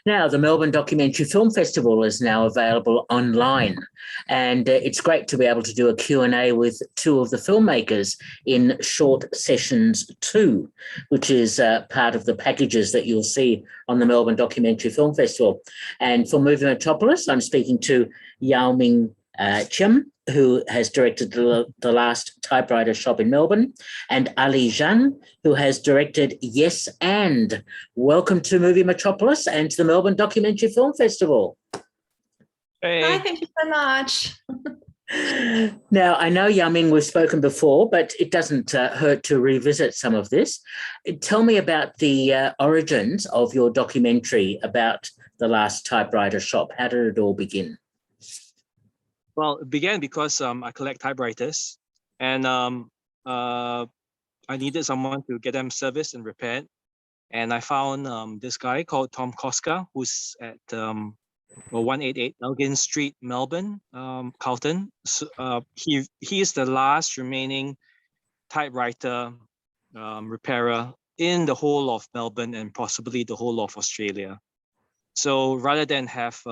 Now, the Melbourne Documentary Film Festival is now available online, and it's great to be able to do a Q&A with two of the filmmakers in Short Sessions 2, which is part of the packages that you'll see on the Melbourne Documentary Film Festival. And for Movie Metropolis, I'm speaking to Yao Ming Chim, who has directed the Last Typewriter Shop in Melbourne, and Ali Zhan, who has directed Yes and. Welcome to Movie Metropolis and to the Melbourne Documentary Film Festival. Hey. Hi, thank you so much. Now, I know, Yao Ming, we've spoken before, but it doesn't hurt to revisit some of this. Tell me about the origins of your documentary about the Last Typewriter Shop. How did it all begin? Well, it began because I collect typewriters, and I needed someone to get them serviced and repaired. And I found this guy called Tom Koska, who's at 188 Elgin Street, Melbourne, Carlton. So, he is the last remaining typewriter repairer in the whole of Melbourne and possibly the whole of Australia. So rather than have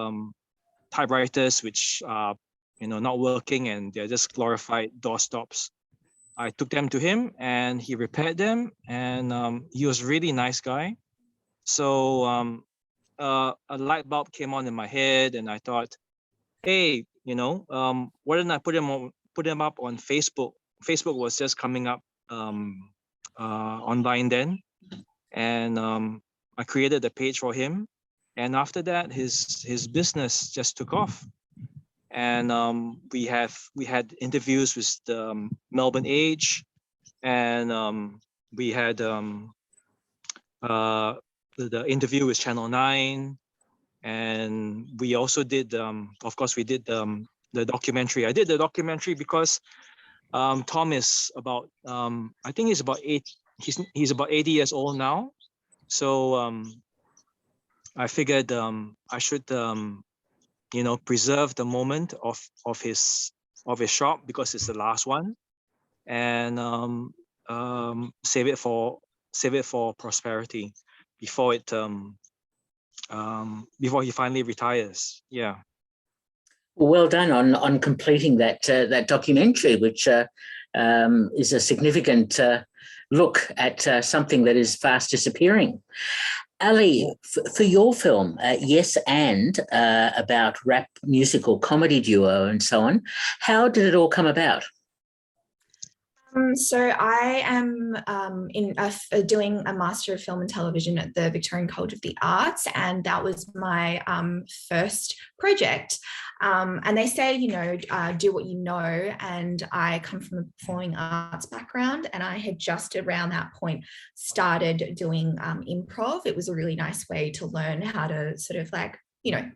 typewriters which are not working and they're just glorified doorstops, I took them to him and he repaired them, and he was a really nice guy. So a light bulb came on in my head, and I thought, hey, why didn't I put them up on Facebook? Facebook was just coming up online then, and I created a page for him, and after that, his business just took off. And we had interviews with the Melbourne Age, and we had the interview with Channel 9, and we also did, of course, we did the documentary. I did the documentary because Tom is about, I think he's about he's about 80 years old now. So I figured I should preserve the moment of his shop because it's the last one, and save it for prosperity before he finally retires. Yeah. Well done on completing that documentary, which is a significant look at something that is fast disappearing. Ali, for your film, Yes and, about rap musical comedy duo and so on, how did it all come about? So I am doing a Master of Film and Television at the Victorian College of the Arts, and that was my first project. And they say, do what you know, and I come from a performing arts background, and I had just around that point started doing improv. It was a really nice way to learn how to sort of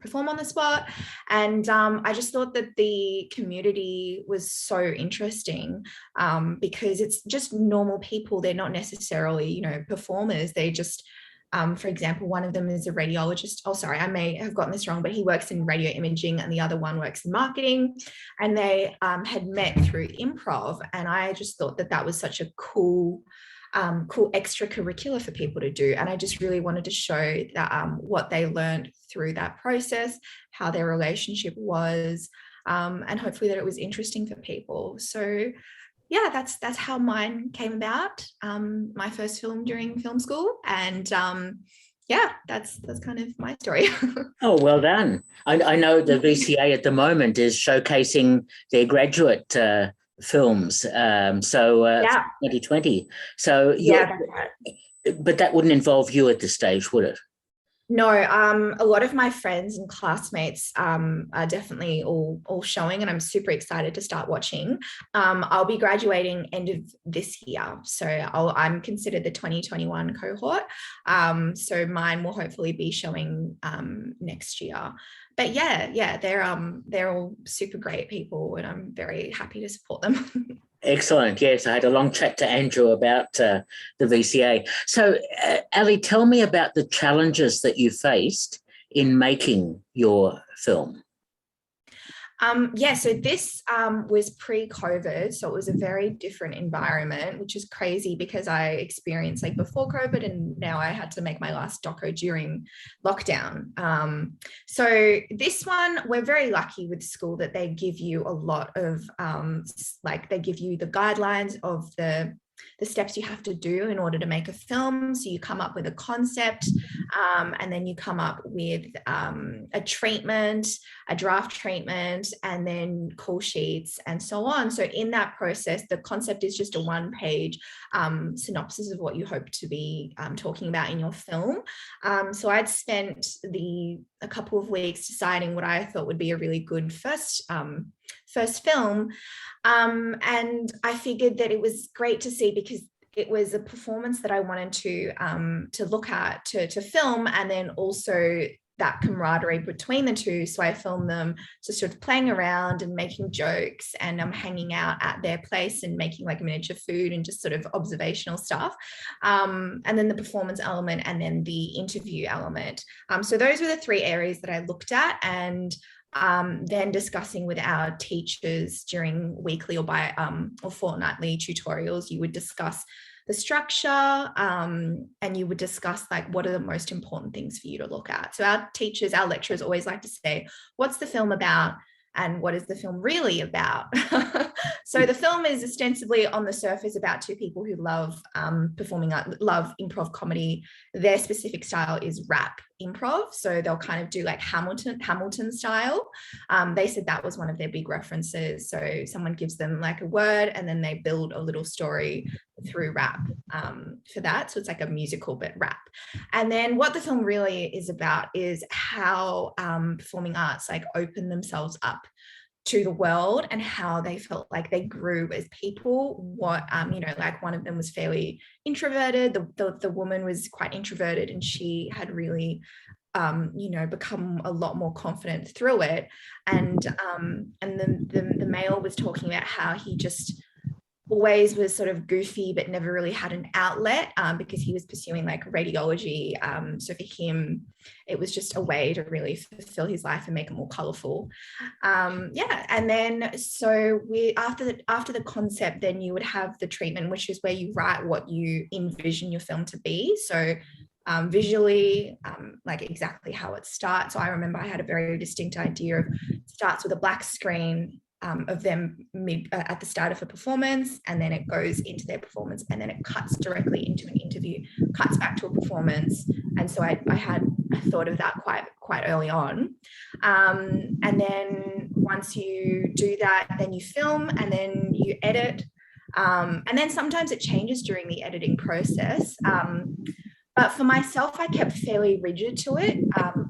perform on the spot. And I just thought that the community was so interesting because it's just normal people. They're not necessarily, performers. They just, for example, one of them is a radiologist. Oh, sorry, I may have gotten this wrong, but he works in radio imaging and the other one works in marketing. And they had met through improv. And I just thought that was such a cool extracurricular for people to do, and I just really wanted to show that what they learned through that process, how their relationship was, and hopefully that it was interesting for people. So yeah, that's how mine came about. My first film during film school, and yeah, that's kind of my story. Oh, well done. I know the VCA at the moment is showcasing their graduate films, Yeah. 2020. So yeah, that's right. But that wouldn't involve you at this stage, would it? No, a lot of my friends and classmates are definitely all showing, and I'm super excited to start watching. I'll be graduating end of this year, so I'm considered the 2021 cohort. So mine will hopefully be showing next year. But yeah, they're all super great people, and I'm very happy to support them. Excellent. Yes, I had a long chat to Andrew about the VCA. So, Ali, tell me about the challenges that you faced in making your film. Yeah, so this was pre-COVID, so it was a very different environment, which is crazy because I experienced like before COVID, and now I had to make my last doco during lockdown. So this one, we're very lucky with school that they give you a lot of like they give you the guidelines of the steps you have to do in order to make a film. So you come up with a concept, and then you come up with a treatment, a draft treatment, and then call sheets and so on. So in that process, the concept is just a one-page synopsis of what you hope to be talking about in your film. So I'd spent a couple of weeks deciding what I thought would be a really good first film. And I figured that it was great to see because it was a performance that I wanted to look at, to film, and then also that camaraderie between the two. So I filmed them just sort of playing around and making jokes, and hanging out at their place and making like miniature food and just sort of observational stuff. And then the performance element, and then the interview element. So those were the three areas that I looked at, and then discussing with our teachers during weekly or fortnightly tutorials. You would discuss the structure, and you would discuss like what are the most important things for you to look at. So our lecturers always like to say, what's the film about and what is the film really about? So the film is ostensibly on the surface about two people who love performing art, love improv comedy. Their specific style is rap improv. So they'll kind of do like Hamilton style. They said that was one of their big references. So someone gives them like a word and then they build a little story through rap for that. So it's like a musical, but rap. And then what the film really is about is how performing arts like open themselves up to the world, and how they felt like they grew as people. What like one of them was fairly introverted. The woman was quite introverted, and she had really become a lot more confident through it. And the male was talking about how he just always was sort of goofy but never really had an outlet, because he was pursuing like radiology. So for him, it was just a way to really fulfill his life and make it more colorful. And then so after the concept, then you would have the treatment, which is where you write what you envision your film to be. So visually, like exactly how it starts. So I remember I had a very distinct idea of it starts with a black screen of them at the start of a performance, and then it goes into their performance, and then it cuts directly into an interview, cuts back to a performance. And so I thought of that quite early on. And then once you do that, then you film, and then you edit. And then sometimes it changes during the editing process. But for myself, I kept fairly rigid to it.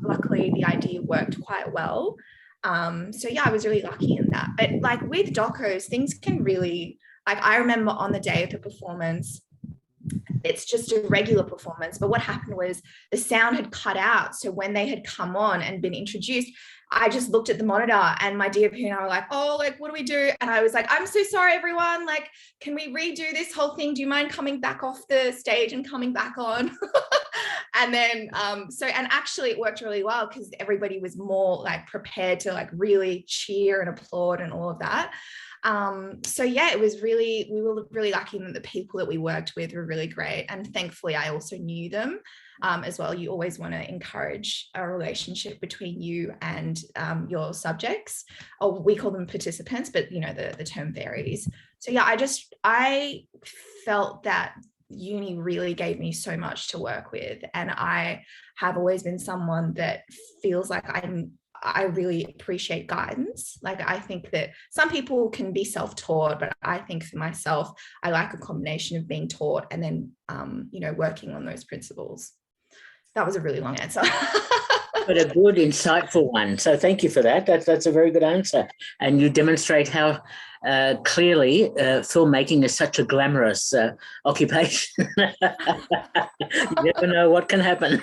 Luckily, the idea worked quite well. So yeah, I was really lucky in that. But like with docos, things can really, like I remember on the day of the performance, it's just a regular performance, but what happened was the sound had cut out. So when they had come on and been introduced, I just looked at the monitor, and my DOP and I were like, oh, like, what do we do? And I was like, I'm so sorry, everyone. Like, can we redo this whole thing? Do you mind coming back off the stage and coming back on? And then, and actually it worked really well because everybody was more like prepared to like really cheer and applaud and all of that. So yeah, we were really lucky that the people that we worked with were really great. And thankfully I also knew them as well. You always want to encourage a relationship between you and your subjects, or we call them participants, but you know, the term varies. So yeah, I felt that uni really gave me so much to work with. And I have always been someone that feels like I really appreciate guidance. Like I think that some people can be self-taught, but I think for myself, I like a combination of being taught and then, working on those principles. That was a really long answer. But a good, insightful one. So thank you for that. That's a very good answer. And you demonstrate how clearly filmmaking is such a glamorous occupation. You never know what can happen.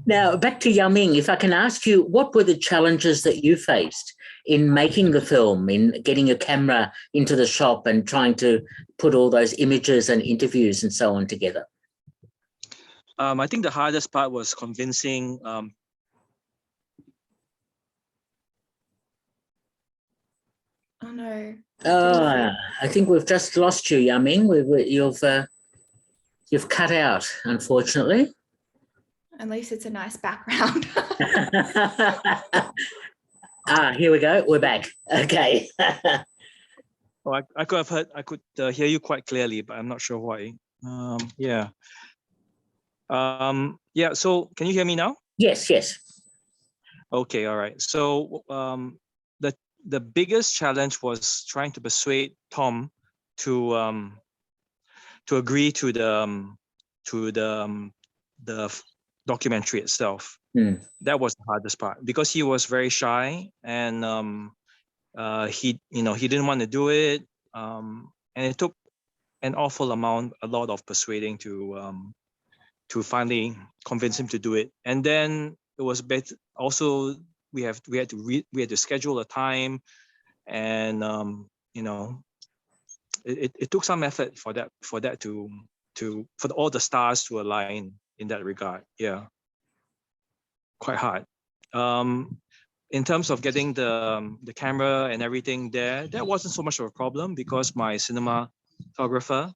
Now, back to Yao-Ming, if I can ask you, what were the challenges that you faced in making the film, in getting a camera into the shop and trying to put all those images and interviews and so on together? I think the hardest part was convincing Oh no. I think we've just lost you, Yaming. You've cut out, unfortunately. At least it's a nice background. Here we go. We're back. Okay. Oh, I could have heard. I could hear you quite clearly, but I'm not sure why. Yeah. Yeah. So, can you hear me now? Yes. Okay. All right. So, the biggest challenge was trying to persuade Tom to agree to the documentary itself. That was the hardest part because he was very shy and he didn't want to do it, and it took a lot of persuading to finally convince him to do it. And then it was better. Also, we had to schedule a time, and it took some effort for all the stars to align in that regard. Yeah, quite hard. In terms of getting the camera and everything there, that wasn't so much of a problem because my cinematographer,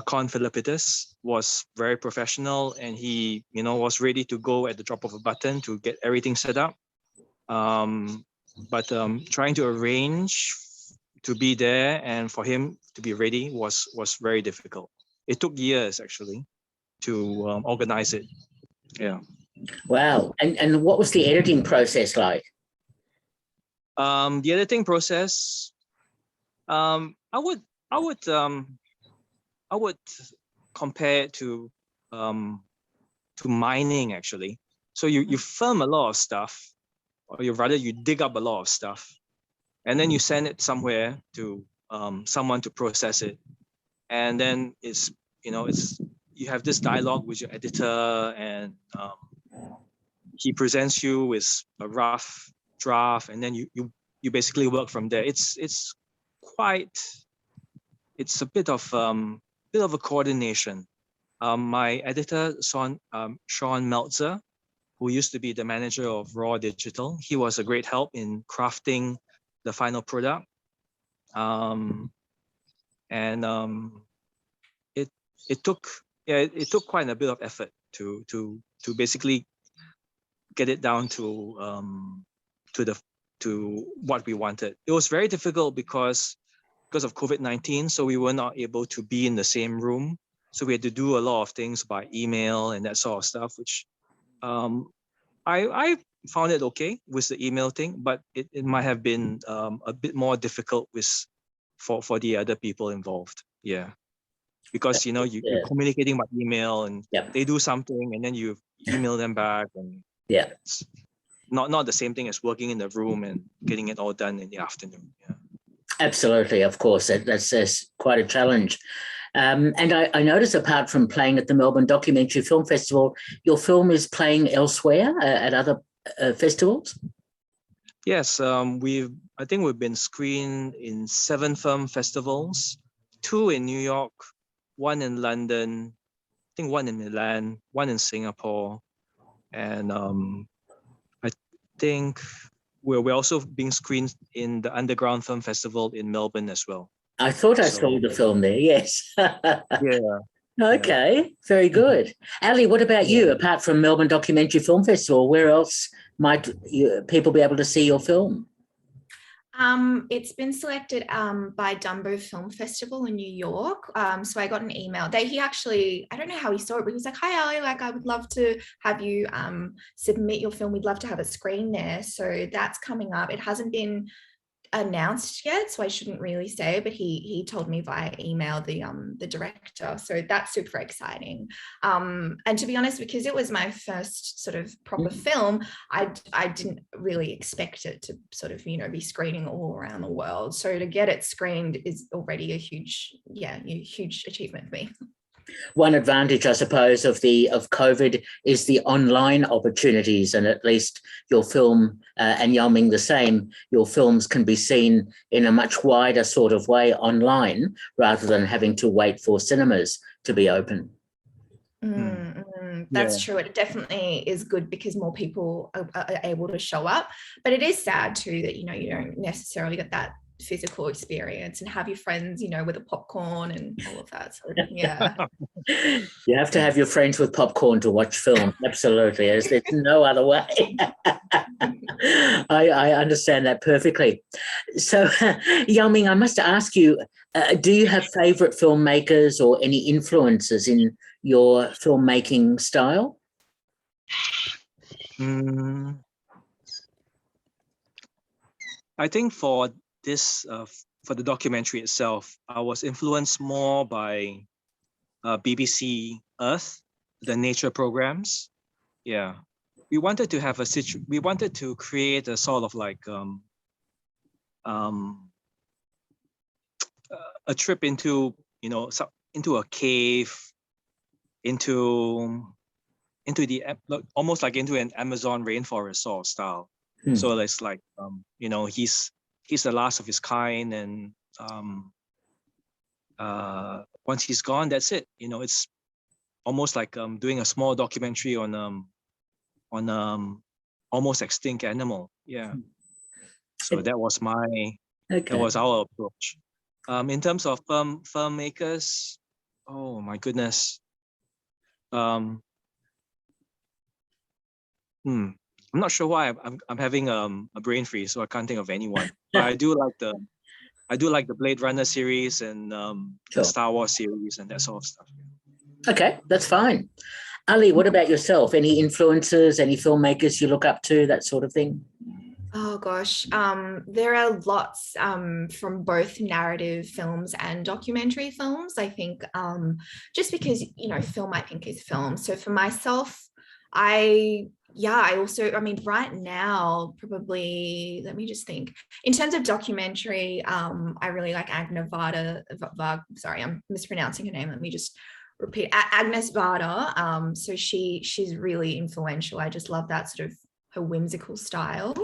Con Philippitis, was very professional, and he was ready to go at the drop of a button to get everything set up. But trying to arrange to be there and for him to be ready was very difficult. It took years actually to organize it. Yeah. Wow. And what was the editing process like? The editing process, I would compare it to mining actually. So you film a lot of stuff, or you dig up a lot of stuff, and then you send it somewhere to someone to process it, and then you have this dialogue with your editor, and he presents you with a rough draft, and then you basically work from there. It's a bit of a coordination. My editor, Sean Meltzer, who used to be the manager of Raw Digital, he was a great help in crafting the final product. It took quite a bit of effort to basically get it down to what we wanted. It was very difficult because of COVID-19, so we were not able to be in the same room. So we had to do a lot of things by email and that sort of stuff, which I found it okay with the email thing, but it might have been a bit more difficult for the other people involved. Yeah, because you're communicating by email, and they do something, and then you email them back, and it's not the same thing as working in the room and getting it all done in the afternoon. Yeah. Absolutely, of course, that's quite a challenge. And I notice, apart from playing at the Melbourne Documentary Film Festival, your film is playing elsewhere at other festivals? Yes, I think we've been screened in 7 film festivals, 2 in New York, 1 in London, I think 1 in Milan, 1 in Singapore, and I think we're also being screened in the Underground Film Festival in Melbourne as well. I thought I saw the film there, yes. Yeah. Okay, very good. Ali, what about you? Apart from Melbourne Documentary Film Festival, where else might people be able to see your film? It's been selected by Dumbo Film Festival in New York. So I got an email. He actually, I don't know how he saw it, but he was like, "Hi, Ali, I would love to have you submit your film. We'd love to have it screened there." So that's coming up. It hasn't been announced yet, so I shouldn't really say, but he told me via email, the director, so that's super exciting. And to be honest, because it was my first sort of proper film, I didn't really expect it to sort of be screening all around the world, so to get it screened is already a huge achievement for me. One advantage, I suppose, of COVID is the online opportunities, and at least your film, and Yao-Ming the same, your films can be seen in a much wider sort of way online rather than having to wait for cinemas to be open. That's true. It definitely is good because more people are able to show up. But it is sad too that, you know, you don't necessarily get that physical experience and have your friends, you know, with the popcorn and all of that. So yeah. You have to have your friends with popcorn to watch film. Absolutely. There's no other way. I understand that perfectly. So, Yao Ming, I must ask you, do you have favorite filmmakers or any influences in your filmmaking style? I think for this, for the documentary itself, I was influenced more by BBC Earth, the nature programs. Yeah, we wanted to have we wanted to create a sort of like a trip into, you know, into a cave, into the almost like into an Amazon rainforest sort of style. So it's like you know, he's the last of his kind, and once he's gone, that's it. You know, it's almost like doing a small documentary on almost extinct animal. Yeah. So that was that was our approach. In terms of filmmakers, oh my goodness. I'm not sure why I'm having a brain freeze, so I can't think of anyone. But I do like the Blade Runner series and the Star Wars series and that sort of stuff. Okay, that's fine. Ali, what about yourself? Any influences, any filmmakers you look up to, that sort of thing? Oh gosh, there are lots from both narrative films and documentary films. I think just because, you know, film, I think, is film. So for myself, I mean, right now, probably, let me just think. In terms of documentary, I really like sorry, I'm mispronouncing her name. Let me just repeat. Agnes Varda. So she's really influential. I just love that sort of her whimsical style.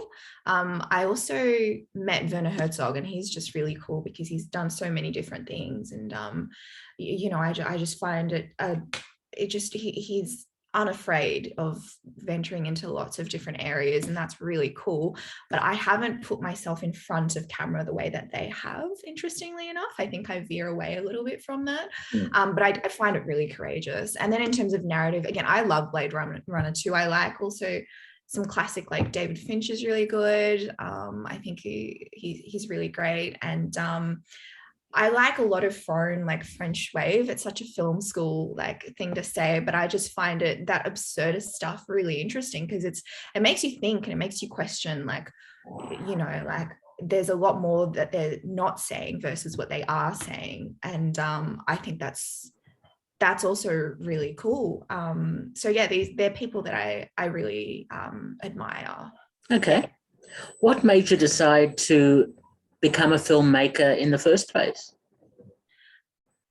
I also met Werner Herzog, and he's just really cool because he's done so many different things. And, you know, I just find he's unafraid of venturing into lots of different areas, and that's really cool. But I haven't put myself in front of camera the way that they have, interestingly enough. I think I veer away a little bit from that. But I find it really courageous. And then in terms of narrative, again, I love Blade Runner 2. I like also some classic, like David Finch is really good. I think he's really great. And I like a lot of foreign, like French wave. It's such a film school like thing to say, but I just find that absurdist stuff really interesting because it makes you think and it makes you question, like, you know, like there's a lot more that they're not saying versus what they are saying. And I think that's also really cool. So yeah, they're people that I really admire. Okay. What made you decide to become a filmmaker in the first place?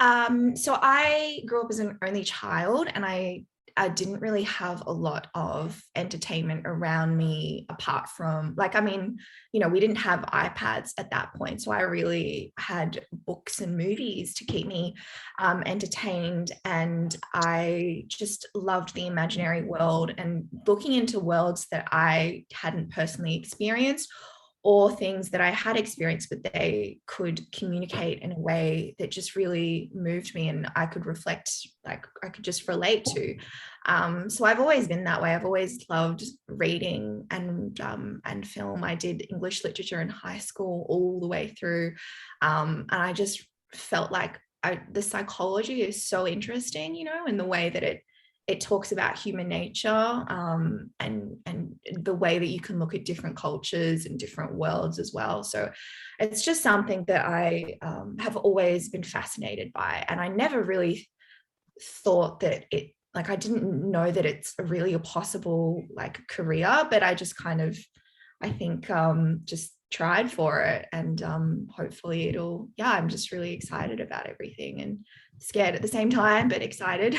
So I grew up as an only child, and I didn't really have a lot of entertainment around me apart from, like, I mean, you know, we didn't have iPads at that point. So I really had books and movies to keep me entertained. And I just loved the imaginary world and looking into worlds that I hadn't personally experienced, or things that I had experienced, but they could communicate in a way that just really moved me and I could reflect, like I could just relate to. So I've always been that way. I've always loved reading and film. I did English literature in high school all the way through. And I just felt like the psychology is so interesting, you know, in the way that it talks about human nature and the way that you can look at different cultures and different worlds as well. So it's just something that I have always been fascinated by. And I never really thought that I didn't know that it's really a possible like career, but I just kind of, I think just tried for it, and hopefully I'm just really excited about everything and scared at the same time, but excited.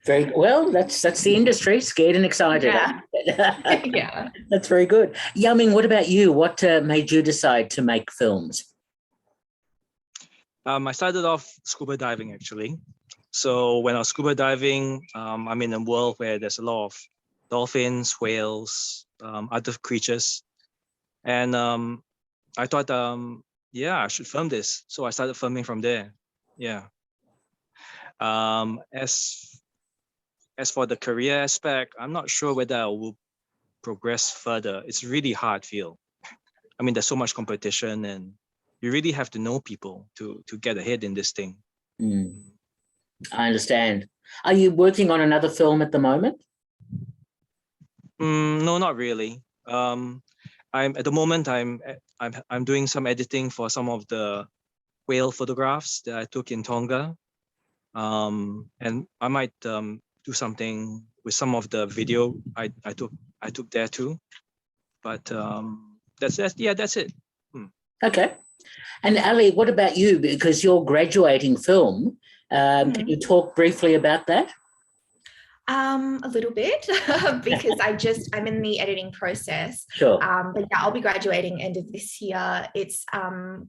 Very well. That's the industry, scared and excited. Yeah. Yeah. That's very good. Yao Ming, what about you? What made you decide to make films? I started off scuba diving, actually. So when I was scuba diving, I'm in a world where there's a lot of dolphins, whales, other creatures. And I thought, yeah, I should film this. So I started filming from there. Yeah. As for the career aspect, I'm not sure whether I will progress further. It's really hard field. I mean, there's so much competition, and you really have to know people to get ahead in this thing. I understand. Are you working on another film at the moment? No, not really. I'm at the moment I'm doing some editing for some of the whale photographs that I took in Tonga, and I might do something with some of the video I took there too. But that's it. Okay. And Ali, what about you? Because you're graduating film. Can you talk briefly about that? A little bit because I'm in the editing process. Sure. But yeah, I'll be graduating end of this year. It's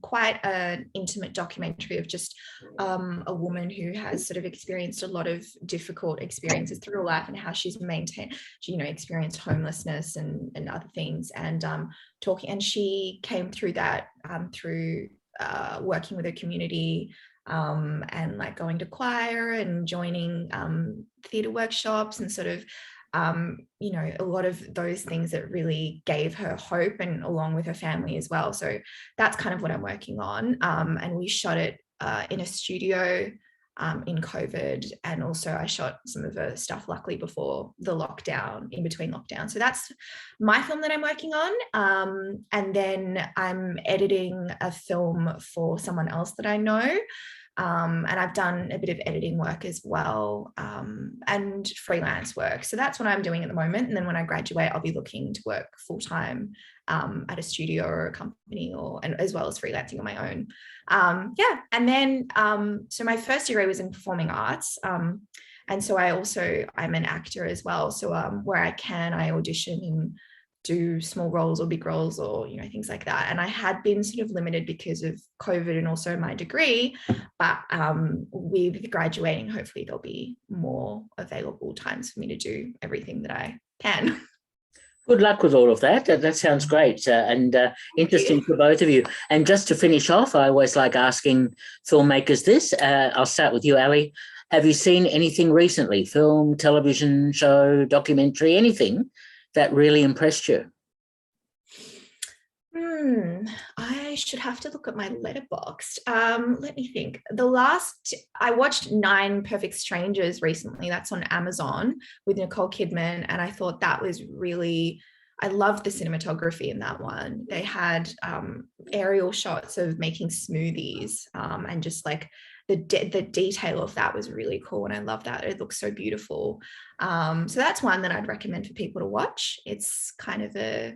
quite an intimate documentary of just a woman who has sort of experienced a lot of difficult experiences through her life and how she's maintained, experienced homelessness and other things, and she came through that through working with her community, and like going to choir and joining theatre workshops and sort of a lot of those things that really gave her hope, and along with her family as well. So that's kind of what I'm working on, and we shot it in a studio in COVID, and also I shot some of the stuff luckily before the lockdown, in between lockdown. So that's my film that I'm working on, and then I'm editing a film for someone else that I know, and I've done a bit of editing work as well, and freelance work. So that's what I'm doing at the moment, and then when I graduate I'll be looking to work full-time at a studio or a company, and as well as freelancing on my own. And then so my first degree was in performing arts, and so I'm an actor as well. So where I can, I audition and do small roles or big roles, or things like that. And I had been sort of limited because of COVID and also my degree, but with graduating, hopefully there'll be more available times for me to do everything that I can. Good luck with all of that. That sounds great, and interesting for both of you. And just to finish off, I always like asking filmmakers this. I'll start with you, Ali. Have you seen anything recently? Film, television show, documentary, anything that really impressed you? I should have to look at my letterboxd. Let me think. I watched 9 Perfect Strangers recently. That's on Amazon with Nicole Kidman, and I thought that was really, I loved the cinematography in that one. They had aerial shots of making smoothies, and just like the detail of that was really cool, and I love that. It looks so beautiful. So that's one that I'd recommend for people to watch. It's kind of a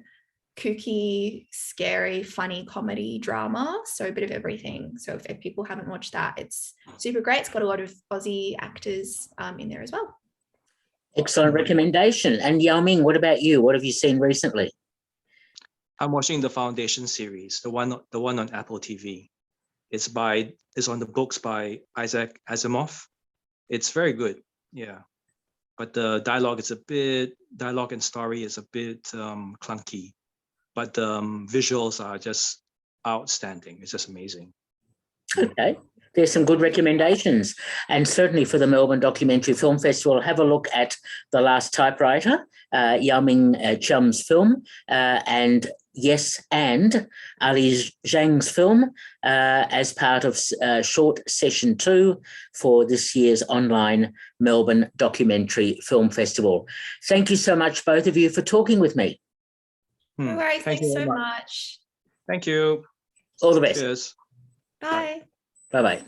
kooky, scary, funny comedy drama, so a bit of everything. So if people haven't watched that, it's super great. It's got a lot of Aussie actors in there as well. Excellent recommendation. And Yao Ming, what about you? What have you seen recently? I'm watching the Foundation series, the one on Apple TV. It's on the books by Isaac Asimov. It's very good, yeah. But the dialogue and story is a bit clunky. But the visuals are just outstanding. It's just amazing. Okay. There's some good recommendations. And certainly for the Melbourne Documentary Film Festival, have a look at The Last Typewriter, Yao Ming Chum's film, and Ali Zhang's film as part of short session 2 for this year's online Melbourne Documentary Film Festival. Thank you so much, both of you, for talking with me. No worries. Thanks so much. Thank you. All the best. Cheers. Bye. Bye-bye.